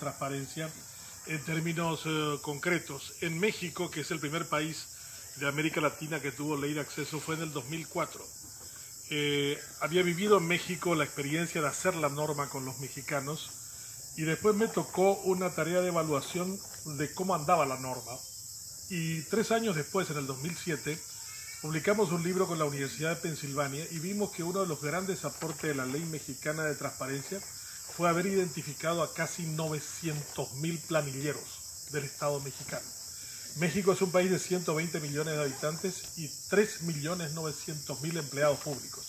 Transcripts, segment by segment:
transparencia en términos concretos. En México, que es el primer país de América Latina que tuvo ley de acceso, fue en el 2004. Había vivido en México la experiencia de hacer la norma con los mexicanos y después me tocó una tarea de evaluación de cómo andaba la norma. Y 3 años después, en el 2007, publicamos un libro con la Universidad de Pensilvania y vimos que uno de los grandes aportes de la ley mexicana de transparencia fue haber identificado a casi 900.000 planilleros del Estado mexicano. México es un país de 120 millones de habitantes y 3.900.000 empleados públicos.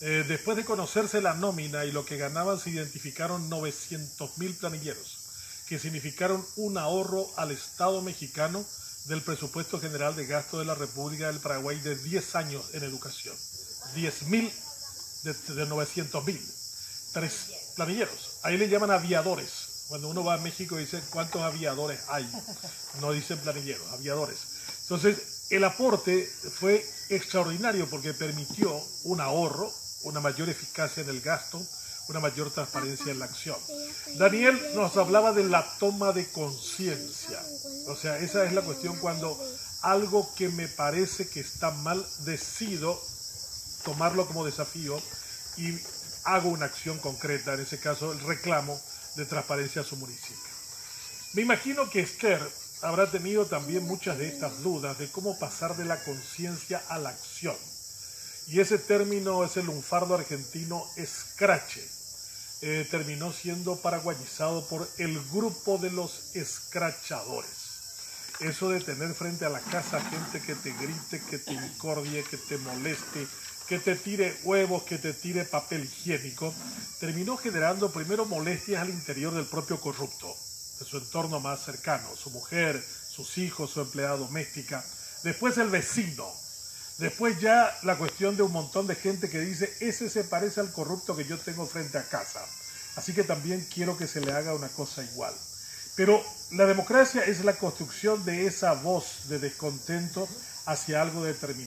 Después de conocerse la nómina y lo que ganaban, se identificaron 900.000 planilleros, que significaron un ahorro al Estado mexicano del presupuesto general de gasto de la República del Paraguay de 10 años en educación. 10.000 de 900.000. 3 planilleros. Ahí le llaman aviadores. Cuando uno va a México y dice cuántos aviadores hay. No dicen planilleros, aviadores. Entonces, el aporte fue extraordinario porque permitió un ahorro, una mayor eficacia en el gasto, una mayor transparencia en la acción. Daniel nos hablaba de la toma de conciencia. O sea, esa es la cuestión cuando algo que me parece que está mal, decido tomarlo como desafío y hago una acción concreta, en ese caso el reclamo de transparencia a su municipio. Me imagino que Esther habrá tenido también muchas de estas dudas de cómo pasar de la conciencia a la acción. Y ese término es el lunfardo argentino escrache. Terminó siendo paraguayizado por el grupo de los escrachadores. Eso de tener frente a la casa gente que te grite, que te incordie, que te moleste, que te tire huevos, que te tire papel higiénico, terminó generando primero molestias al interior del propio corrupto, de su entorno más cercano, su mujer, sus hijos, su empleada doméstica, después el vecino, después ya la cuestión de un montón de gente que dice, ese se parece al corrupto que yo tengo frente a casa, así que también quiero que se le haga una cosa igual. Pero la democracia es la construcción de esa voz de descontento hacia algo determinado.